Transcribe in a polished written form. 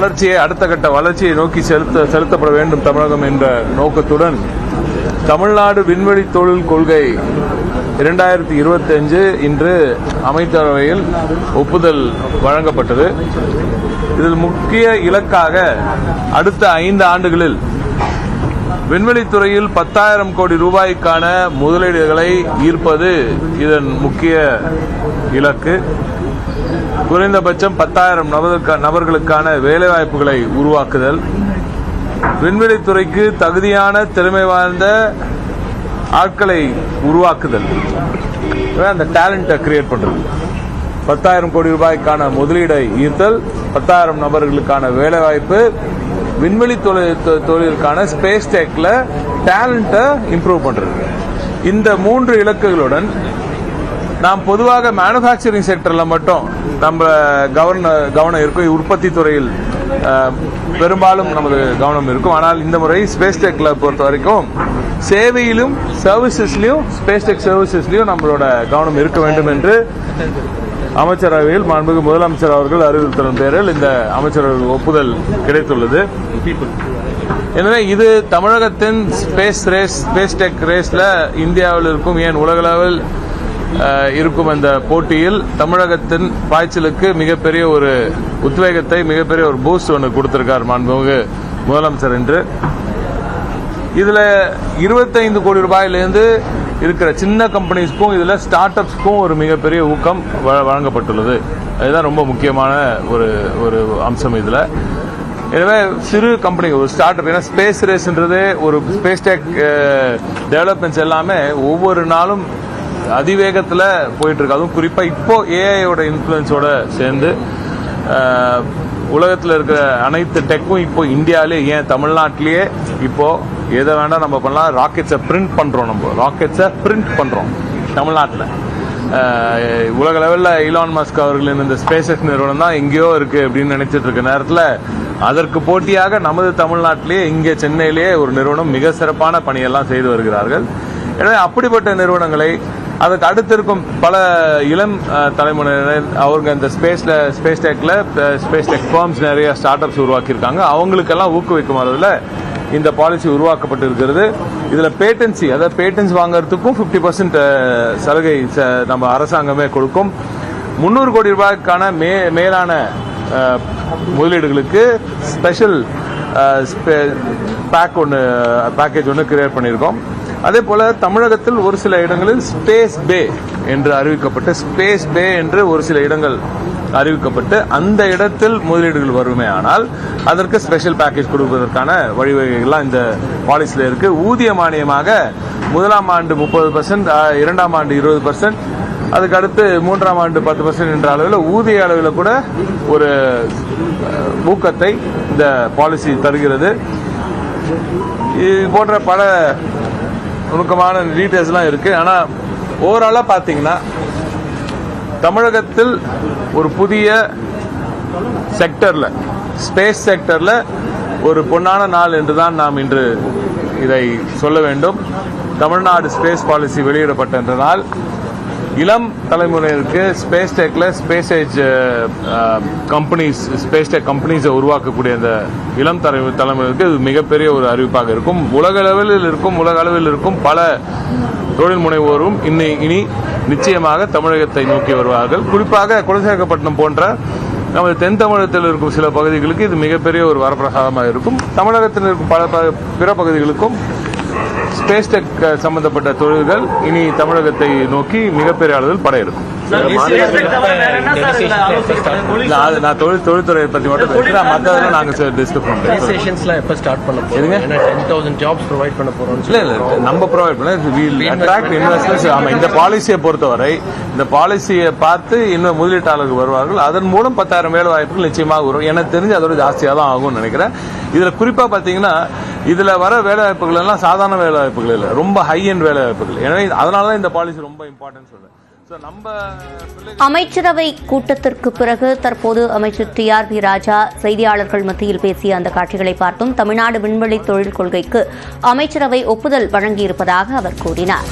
வளர்ச்சியை அடுத்த கட்ட வளர்ச்சியை நோக்கி செலுத்தப்பட வேண்டும் தமிழகம் என்ற நோக்கத்துடன் தமிழ்நாடு விண்வெளி தொழில் கொள்கை 2025 இன்று அமைச்சரவையில் ஒப்புதல் வழங்கப்பட்டது. இதில் முக்கிய இலக்காக அடுத்த 5 ஆண்டுகளில் விண்வெளித்துறையில் 10,000 கோடி ரூபாய்க்கான முதலீடுகளை ஈர்ப்பது இதன் முக்கிய இலக்கு. குறைந்தபட்சம் 10,000 நபர்களுக்கான வேலைவாய்ப்புகளை உருவாக்குதல், விண்வெளித்துறைக்கு தகுதியான திறமை வாய்ந்த ஆட்களை உருவாக்குதல், அந்த டேலண்ட்டை கிரியேட் பண்றது. 10,000 கோடி ரூபாய்க்கான முதலீடை ஈர்த்தல், 10,000 நபர்களுக்கான வேலைவாய்ப்பு, விண்வெளி தொழிலுக்கான ஸ்பேஸ் டெக்ல டேலண்ட்டை இம்ப்ரூவ் பண்றது. இந்த 3 இலக்குகளுடன் நாம் பொதுவாக மேனுஃபேக்சரிங் செக்டர்ல மட்டும் நம்ம கவனம் இருக்கும். உற்பத்தி துறையில் பெரும்பாலும் நமது கவனம் இருக்கும். ஆனால் இந்த முறை ஸ்பேஸ் டெக்ல பொறுத்த வரைக்கும் சேவையிலும் சர்வீசஸ்லயும் ஸ்பேஸ் டெக் சர்வீசஸ்லயும் நம்மளோட கவனம் இருக்க வேண்டும் என்று அமைச்சரவையில் மாண்புமிகு முதலமைச்சர் அவர்கள் அறிவுறுத்தலின் பேரில் இந்த அமைச்சரவை ஒப்புதல் கிடைத்துள்ளது. எனவே இது தமிழகத்தின் ஸ்பேஸ் டெக் ரேஸ்ல இந்தியாவில் இருக்கும், ஏன் உலகளவில் இருக்கும் அந்த போட்டியில் தமிழகத்தின் பாய்ச்சலுக்கு மிகப்பெரிய ஒரு உத்வேகத்தை, மிகப்பெரிய ஒரு பூஸ்ட் ஒன்று கொடுத்திருக்கார் மாண்புமிகு முதலமைச்சர் என்று. இதுல 25 கோடி ரூபாயிலிருந்து இருக்கிற சின்ன கம்பெனிஸ்க்கும் இதுல ஸ்டார்ட் அப்ஸ்க்கும் ஒரு மிகப்பெரிய ஊக்கம் வழங்கப்பட்டுள்ளது. அதுதான் ரொம்ப முக்கியமான ஒரு அம்சம் இதுல. எனவே சிறு கம்பெனி, ஒரு ஸ்டார்ட் அப், ஏன்னா ஸ்பேஸ் ரேஸ்ன்றது ஒரு ஸ்பேஸ் டெக் டெவலப்மெண்ட்ஸ் எல்லாமே ஒவ்வொரு நாளும் அதிவேகத்தில் போயிட்டு இருக்கு. அதுவும் குறிப்பா இப்போ ஏஐயோட இன்ஃபுளுன்ஸோட சேர்ந்து உலகத்தில் இருக்கிற அனைத்து டெக்கும் இப்போ இந்தியாவிலே, ஏன் தமிழ்நாட்டிலேயே இப்போ எதை வேண்டாம் நம்ம பண்ணலாம். ராக்கெட்ஸை பிரிண்ட் பண்றோம் தமிழ்நாட்டில். உலக லெவலில் ஈலான் மஸ்க் அவர்களின் இந்த ஸ்பேஸ் எக்ஸ் நிறுவனம் தான் எங்கேயோ இருக்கு அப்படின்னு நினைச்சிட்டு இருக்க நேரத்தில் அதற்கு போட்டியாக நமது தமிழ்நாட்டிலேயே இங்கே சென்னையிலேயே ஒரு நிறுவனம் மிக சிறப்பான பணியெல்லாம் செய்து வருகிறார்கள். எனவே அப்படிப்பட்ட நிறுவனங்களை, அதுக்கு அடுத்து இருக்கும் பல இளம் தலைமுறையினர், அவங்க இந்த ஸ்பேஸ் டெக் ஃபார்ம்ஸ் நிறைய ஸ்டார்ட் அப்ஸ் உருவாக்கியிருக்காங்க. அவங்களுக்கெல்லாம் ஊக்குவிக்கும் அளவில் இந்த பாலிசி உருவாக்கப்பட்டிருக்கிறது. இதுல பேட்டன்சி, அதாவது பேட்டன்ஸ் வாங்கறதுக்கும் 50% சலுகை நம்ம அரசாங்கமே கொடுக்கும். 300 கோடி ரூபாய்க்கான மேலான முதலீடுகளுக்கு ஸ்பெஷல் பேக்கேஜ் ஒன்று கிரியேட் பண்ணியிருக்கோம். அதே போல தமிழகத்தில் ஒரு சில இடங்களில் ஸ்பேஸ் பே என்று ஒரு சில இடங்கள் அறிவிக்கப்பட்டு அந்த இடத்தில் முதலீடுகள் வருமே, ஆனால் அதற்கு ஸ்பெஷல் பேக்கேஜ் கொடுப்பதற்கான வழிவகைகள்லாம் இந்த பாலிசியில் இருக்கு. ஊதிய மானியமாக முதலாம் ஆண்டு 30%, 2ஆம் ஆண்டு 20%, அதுக்கு அடுத்து 3ஆம் ஆண்டு 10% என்ற அளவில் ஊதிய அளவில் கூட ஒரு ஊக்கத்தை இந்த பாலிசி தருகிறது. இது போன்ற பல நுணுக்கமான டீடைல்ஸ்லாம் இருக்கு. ஆனா ஓவராலா பாத்தீங்கன்னா தமிழகத்தில் ஒரு புதிய செக்டர்ல, ஸ்பேஸ் செக்டர்ல ஒரு பொன்னான நாள் என்றுதான் நாம் இன்று இதை சொல்ல வேண்டும். தமிழ்நாடு ஸ்பேஸ் பாலிசி வெளியிடப்பட்ட நாள் இளம் தலைமுறையினருக்கு ஸ்பேஸ் டெக்ல ஸ்பேஸ் டெக் கம்பெனிஸை உருவாக்கக்கூடிய அந்த இளம் தலைமுறைக்கு இது மிகப்பெரிய ஒரு அறிவிப்பாக இருக்கும். உலக அளவில் இருக்கும் பல தொழில் முனைவோரும் இனி நிச்சயமாக தமிழகத்தை நோக்கி வருவார்கள். குறிப்பாக குலசேகரப்பட்டினம் போன்ற நமது தென் தமிழகத்தில் இருக்கும் சில பகுதிகளுக்கு இது மிகப்பெரிய ஒரு வரப்பிரசாதமாக இருக்கும். தமிழகத்தில் இருக்கும் பல பிற பகுதிகளுக்கும் ஸ்பேஸ் டெக் சம்பந்தப்பட்ட தொழில்கள் இனி தமிழகத்தை நோக்கி மிகப்பெரிய அளவில் படையெடுக்கும். நான் தொழில்துறையை பத்தி மட்டும் பேசுறேன், மற்றதெல்லாம் நாங்க டிஸ்கஸ் பண்றோம். நம்ம ப்ரொவைட் பண்ண இந்த பாலிசியை பொறுத்தவரை, இந்த பாலிசியை பார்த்து இன்னும் முதலீட்டாளர்கள் வருவார்கள். அதன் மூலம் 10,000 வேலை வாய்ப்புகள் நிச்சயமாக வரும். எனக்கு தெரிஞ்சு அதோட ஜாஸ்தியாக தான் ஆகும்னு நினைக்கிறேன். இதுல குறிப்பா பாத்தீங்கன்னா இதுல வர வேலை வாய்ப்புகள் எல்லாம் சாதாரண வேலை வாய்ப்புகள் இல்ல, ரொம்ப ஹை எண்ட் வேலை வாய்ப்புகள். எனவே அதனாலதான் இந்த பாலிசி ரொம்ப இம்பார்ட்டன்ட் சொல்றேன். அமைச்சரவை கூட்டத்திற்கு பிறகு தற்போது அமைச்சர் TRP ராஜா செய்தியாளர்கள் மத்தியில் பேசிய அந்த காட்சிகளை பார்த்தும் தமிழ்நாடு விண்வெளி தொழில் கொள்கைக்கு அமைச்சரவை ஒப்புதல் வழங்கியிருப்பதாக அவர் கூறினார்.